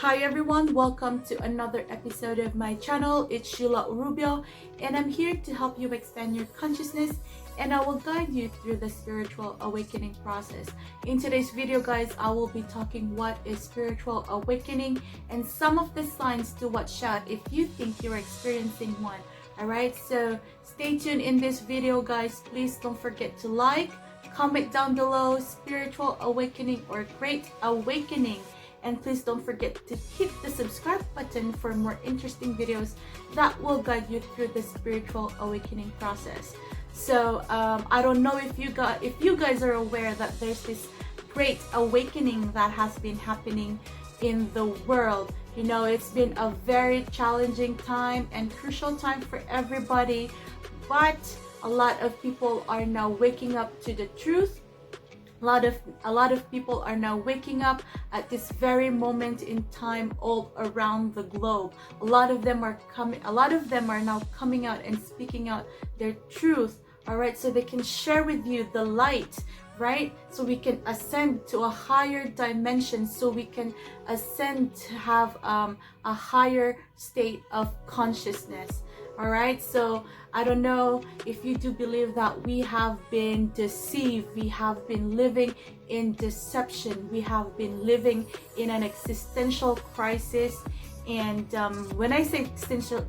Hi everyone, welcome to another episode of my channel. It's Sheila Urubio and I'm here to help you expand your consciousness, and I will guide you through the spiritual awakening process. In today's video guys, I will be talking what is spiritual awakening and some of the signs to watch out if you think you're experiencing one. Alright, so stay tuned in this video guys. Please don't forget to like, comment down below spiritual awakening or great awakening. And please don't forget to hit the subscribe button for more interesting videos that will guide you through the spiritual awakening process. So I don't know if you guys are aware that there's this great awakening that has been happening in the world. You know, it's been a very challenging time and crucial time for everybody, but a lot of people are now waking up to the truth. A lot of people are now waking up at this very moment in time all around the globe. A lot of them are now coming out and speaking out their truth, all right, so they can share with you the light, right? So we can ascend to a higher dimension, so we can ascend to have a higher state of consciousness. All right, so I don't know if you do believe that we have been deceived, we have been living in deception, we have been living in an existential crisis. And when I say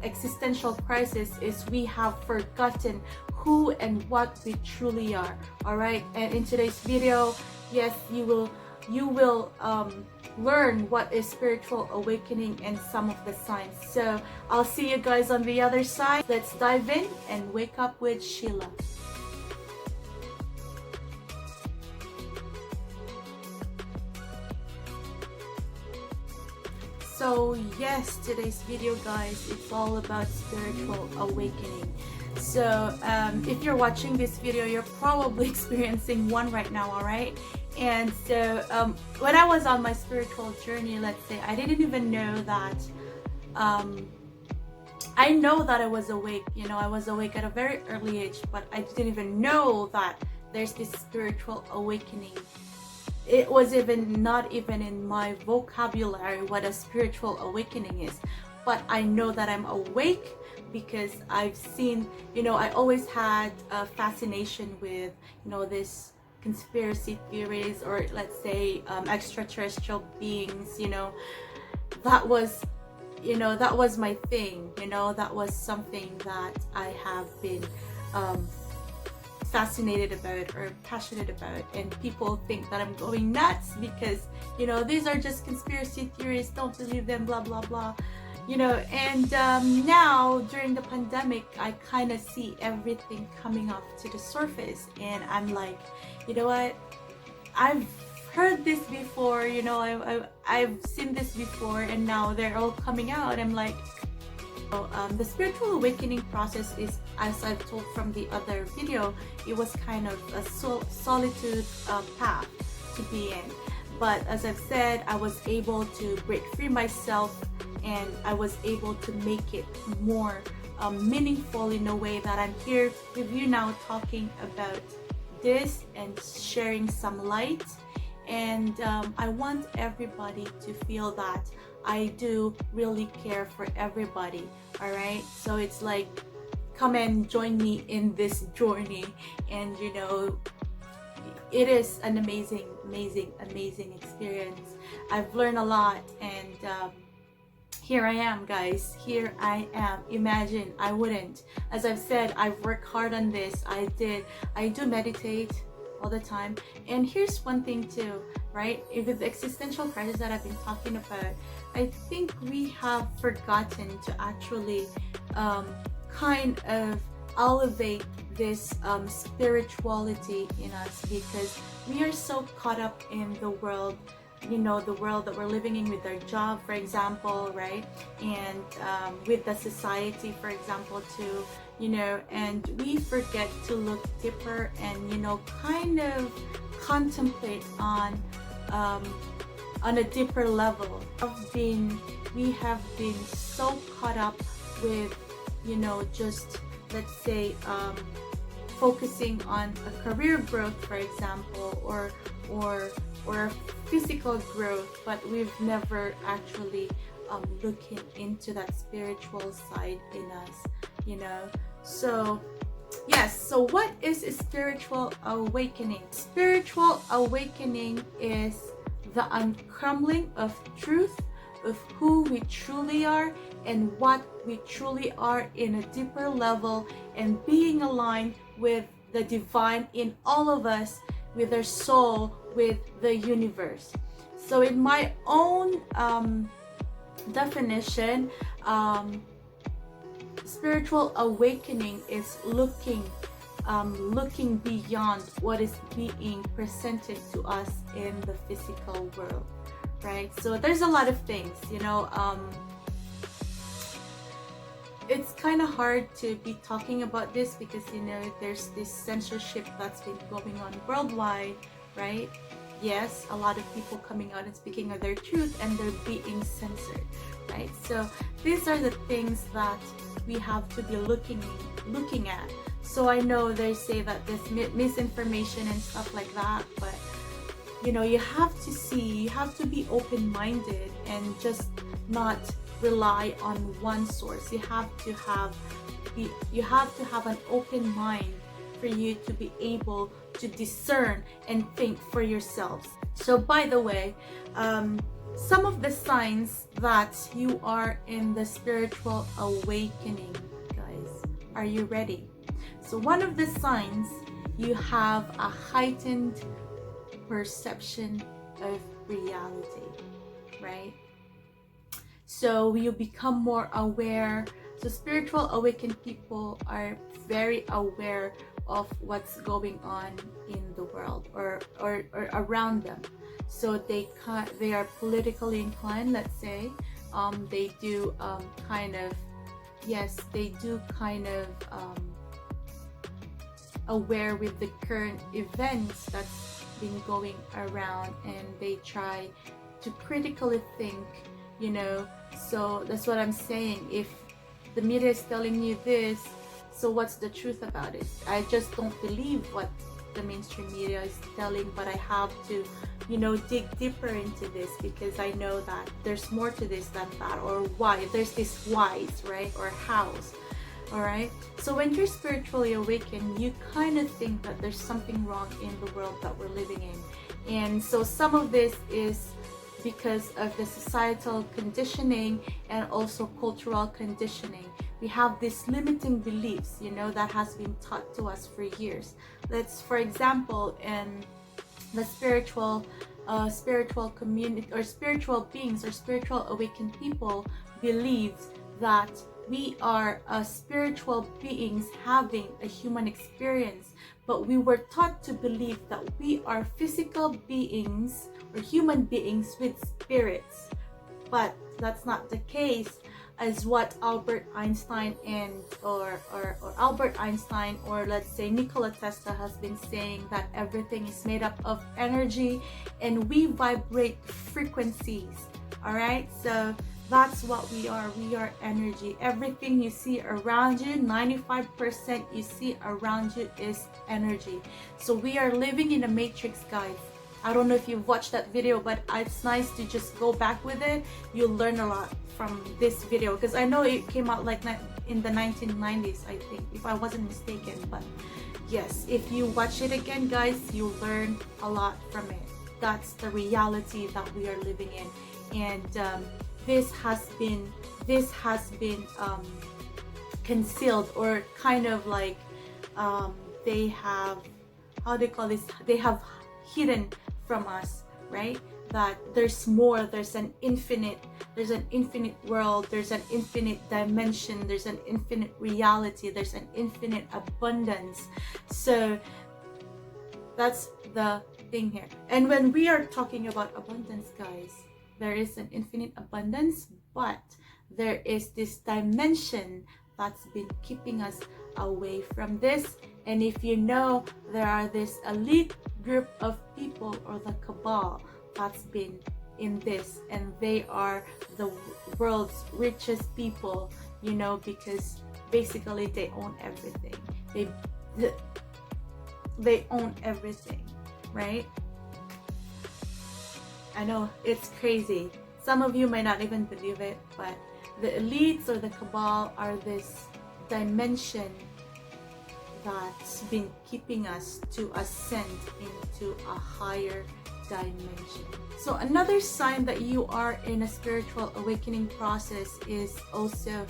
existential crisis, is we have forgotten who and what we truly are. All right, and in today's video, yes, you will learn what is spiritual awakening and some of the signs. So I'll see you guys on the other side. Let's dive in and wake up with Sheila. So yes, today's video guys, it's all about spiritual awakening. So if you're watching this video, you're probably experiencing one right now, all right? And so when I was on my spiritual journey, let's say, I didn't even know that I know that I was awake. You know, I was awake at a very early age, but I didn't even know that there's this spiritual awakening. It was not even in my vocabulary what a spiritual awakening is. But I know that I'm awake because I've seen, you know, I always had a fascination with, you know, this conspiracy theories, or let's say extraterrestrial beings. You know, that was my thing. You know, that was something that I have been fascinated about or passionate about. And people think that I'm going nuts because, you know, these are just conspiracy theories, don't believe them, blah blah blah. You know, and now during the pandemic, I kind of see everything coming up to the surface, and I'm like, you know what, I've heard this before, you know, I've seen this before, and now they're all coming out. I'm like, the spiritual awakening process is, as I've told from the other video, it was kind of a solitude path to be in. But as I've said, I was able to break free myself, and I was able to make it more meaningful in a way that I'm here with you now talking about this and sharing some light. And I want everybody to feel that I do really care for everybody. All right, so it's like, come and join me in this journey. And you know, it is an amazing experience. I've learned a lot, and here I am guys, here I am. Imagine I wouldn't. As I've said, I've worked hard on this. I do meditate all the time. And here's one thing too, right? With the existential crisis that I've been talking about, I think we have forgotten to actually kind of elevate this spirituality in us, because we are so caught up in the world, you know, the world that we're living in, with our job, for example, right? And with the society, for example, too, you know, and we forget to look deeper and, you know, kind of contemplate on a deeper level. We have been so caught up with, you know, just, let's say, focusing on a career growth, for example, or or physical growth, but we've never actually looking into that spiritual side in us, you know. So yes, so what is a spiritual awakening? Spiritual awakening is the uncrumbling of truth of who we truly are and what we truly are in a deeper level, and being aligned with the divine in all of us, with our soul, with the universe. So in my own definition, spiritual awakening is looking beyond what is being presented to us in the physical world, right? So there's a lot of things, you know. It's kind of hard to be talking about this because, you know, there's this censorship that's been going on worldwide, right? Yes, a lot of people coming out and speaking of their truth, and they're being censored, right? So these are the things that we have to be looking at. So I know they say that there's misinformation and stuff like that, but you know, you have to see, you have to be open-minded and just not rely on one source. You have to have an open mind for you to be able to discern and think for yourselves. So by the way, some of the signs that you are in the spiritual awakening, guys, are you ready? So one of the signs, you have a heightened perception of reality, right? So you become more aware. So spiritual awakened people are very aware of what's going on in the world or around them. So they are politically inclined, let's say. They do kind of aware with the current events that's been going around, and they try to critically think, you know. So that's what I'm saying. If the media is telling you this, so what's the truth about it? I just don't believe what the mainstream media is telling, but I have to, you know, dig deeper into this because I know that there's more to this than that, or why. There's this whys, right? Or hows. All right. So when you're spiritually awakened, you kind of think that there's something wrong in the world that we're living in. And so some of this is because of the societal conditioning and also cultural conditioning. We have these limiting beliefs, you know, that has been taught to us for years. Let's, for example, in the spiritual community, or spiritual beings or spiritual awakened people believes that we are spiritual beings having a human experience, but we were taught to believe that we are physical beings or human beings with spirits. But that's not the case, as what Albert Einstein or let's say Nikola Tesla has been saying, that everything is made up of energy and we vibrate frequencies. All right, so that's what we are. We are energy. Everything you see around you, 95% you see around you is energy. So we are living in a matrix, guys. I don't know if you've watched that video, but it's nice to just go back with it. You'll learn a lot from this video, because I know it came out like in the 1990s, I think, if I wasn't mistaken. But yes, if you watch it again, guys, you'll learn a lot from it. That's the reality that we are living in. And this has been concealed, or kind of like they have, how do you call this, they have hidden from us, right? That there's more, there's an infinite world, there's an infinite dimension, there's an infinite reality, there's an infinite abundance. So that's the thing here. And when we are talking about abundance, guys, there is an infinite abundance, but there is this dimension that's been keeping us away from this. And if you know, there are this elite group of people, or the cabal, that's been in this, and they are the world's richest people, you know, because basically they own everything. They own everything, right? I know it's crazy. Some of you might not even believe it, but the elites or the cabal are this dimension that's been keeping us to ascend into a higher dimension. So another sign that you are in a spiritual awakening process is also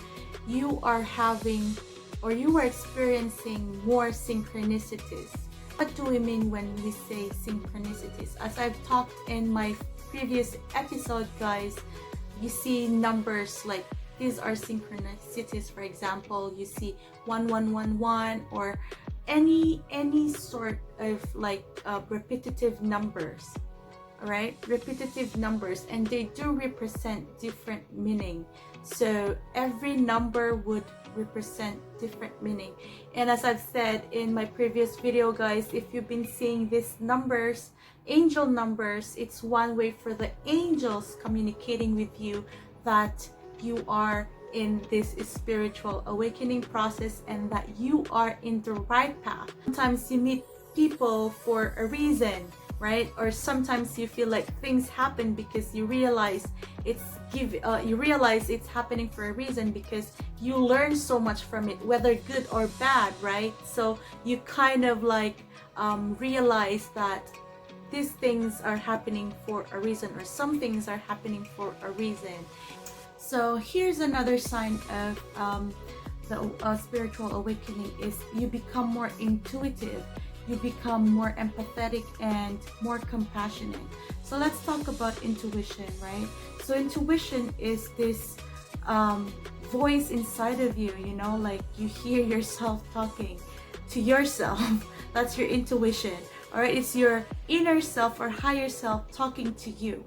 you are having or you are experiencing more synchronicities. What do we mean when we say synchronicities? As I've talked in my previous episode, guys, you see numbers like these are synchronicities. For example, you see 1111 or any sort of like repetitive numbers. All right, repetitive numbers, and they do represent different meaning. So every number would represent different meaning. And as I've said in my previous video, guys, if you've been seeing these numbers, angel numbers, it's one way for the angels communicating with you that you are in this spiritual awakening process and that you are in the right path. Sometimes you meet people for a reason, right? Or sometimes you feel like things happen because you realize it's happening for a reason because you learn so much from it, whether good or bad, right? So you kind of like realize that these things are happening for a reason, or some things are happening for a reason. So here's another sign of the spiritual awakening is you become more intuitive. You become more empathetic and more compassionate. So let's talk about intuition, right? So intuition is this voice inside of you, you know, like you hear yourself talking to yourself. That's your intuition. All right, it's your inner self or higher self talking to you,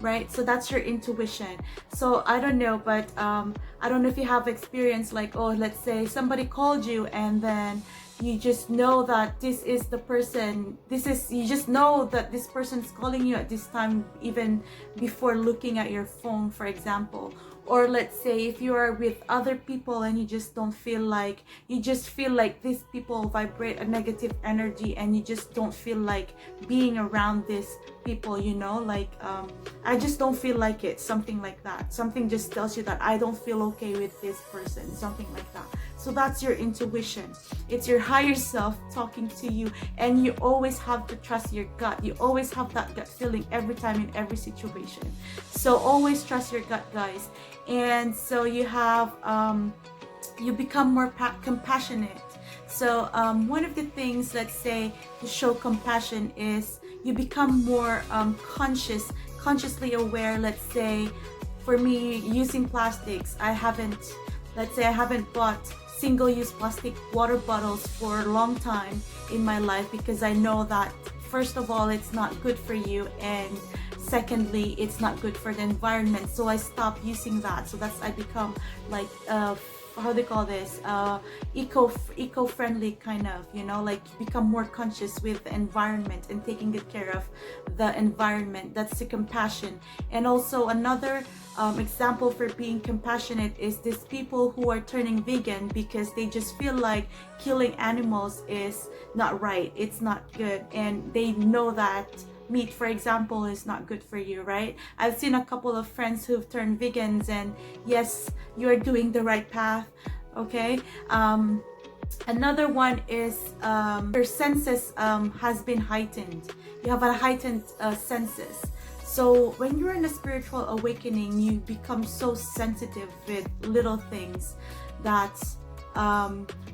right? So that's your intuition. So I don't know, but I don't know if you have experience like, oh, let's say somebody called you and then you just know that this is the person, you just know that this person's calling you at this time even before looking at your phone, for example. Or let's say if you are with other people and you just feel like these people vibrate a negative energy and you just don't feel like being around these people, you know, like I just don't feel like it, something like that. Something just tells you that I don't feel okay with this person, something like that. So that's your intuition. It's your higher self talking to you, and you always have to trust your gut. You always have that gut feeling every time in every situation. So always trust your gut, guys. And so you have you become more compassionate. So one of the things, let's say, to show compassion is you become more consciously aware. Let's say for me, using plastics, I haven't bought single-use plastic water bottles for a long time in my life because I know that first of all it's not good for you, and secondly it's not good for the environment. So I stopped using that. So I become like how they call this, eco-friendly kind of, you know, like become more conscious with the environment and taking good care of the environment. That's the compassion. And also another example for being compassionate is these people who are turning vegan because they just feel like killing animals is not right, it's not good, and they know that meat, for example, is not good for you, right? I've seen a couple of friends who've turned vegans, and yes, you're doing the right path, okay? Another one is your senses has been heightened. You have a heightened senses. So when you're in a spiritual awakening, you become so sensitive with little things that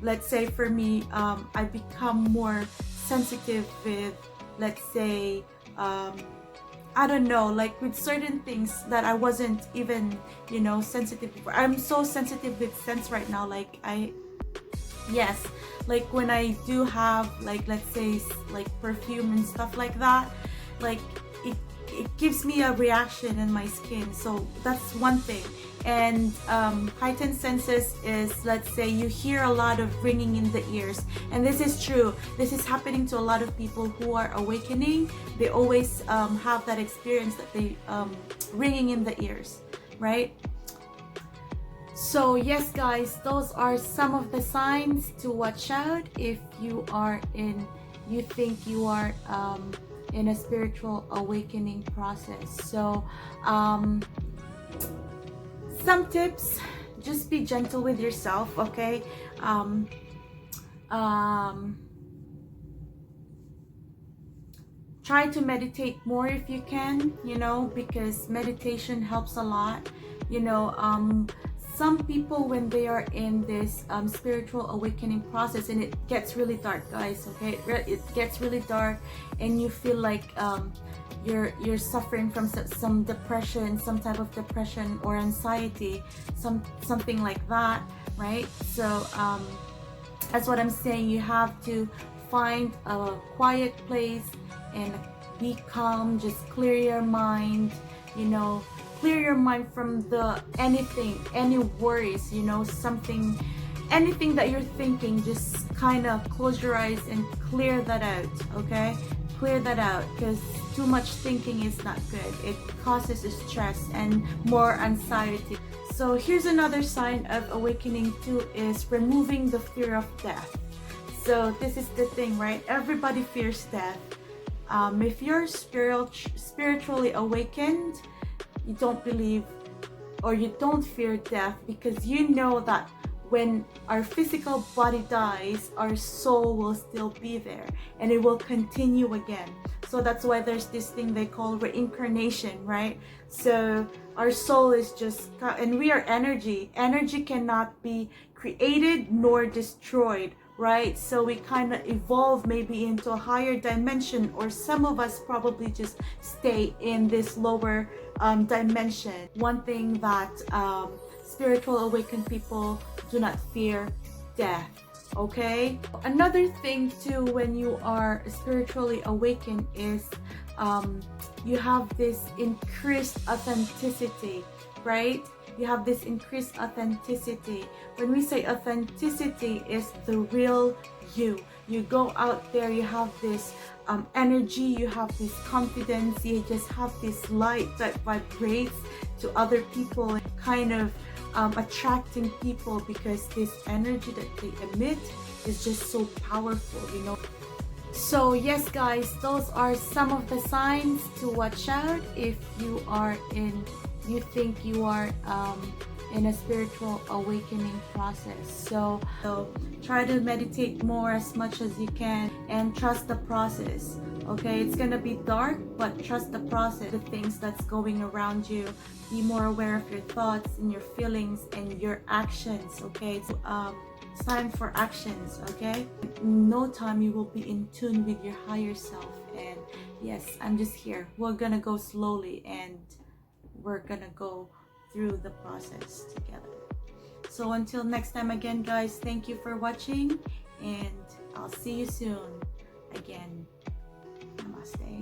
let's say for me, I become more sensitive with, let's say, I don't know, like with certain things that I wasn't even, you know, sensitive before. I'm so sensitive with scents right now. Like yes, like when I do have, like, let's say like perfume and stuff like that, like it gives me a reaction in my skin. So that's one thing. And heightened senses is, let's say you hear a lot of ringing in the ears, and this is true. This is happening to a lot of people who are awakening. They always have that experience that they ringing in the ears, right? So yes, guys, those are some of the signs to watch out if you think you are in a spiritual awakening process. So some tips: just be gentle with yourself, okay? Try to meditate more if you can, you know, because meditation helps a lot. You know, some people, when they are in this spiritual awakening process, and it gets really dark, guys, okay, it gets really dark, and you feel like you're suffering from some depression, some type of depression or anxiety, something like that, right? So that's what I'm saying. You have to find a quiet place and be calm. Just clear your mind, you know, clear your mind from any worries, you know, anything that you're thinking. Just kind of close your eyes and clear that out, okay? Clear that out, because too much thinking is not good. It causes stress and more anxiety. So here's another sign of awakening too, is removing the fear of death. So this is the thing, right? Everybody fears death. If you're spiritually awakened, you don't believe or you don't fear death, because you know that when our physical body dies, our soul will still be there and it will continue again. So that's why there's this thing they call reincarnation, right? So our soul is just, and we are energy. Energy cannot be created nor destroyed, right? So we kind of evolve maybe into a higher dimension, or some of us probably just stay in this lower dimension. One thing that spiritual awakened people do not fear death, okay? Another thing too, when you are spiritually awakened, is you have this increased authenticity, right? You have this increased authenticity. When we say authenticity, is the real you. You go out there, you have this energy, you have this confidence, you just have this light that vibrates to other people, kind of attracting people, because this energy that they emit is just so powerful, you know. So yes, guys, those are some of the signs to watch out if you think you are in a spiritual awakening process. So try to meditate more as much as you can, and trust the process, okay? It's gonna be dark, but trust the process, the things that's going around you. Be more aware of your thoughts and your feelings and your actions, okay? So, it's time for actions, okay? In no time you will be in tune with your higher self. And yes, I'm just here. We're gonna go slowly, and we're gonna go through the process together. So until next time, again, guys, thank you for watching, and I'll see you soon again. Namaste.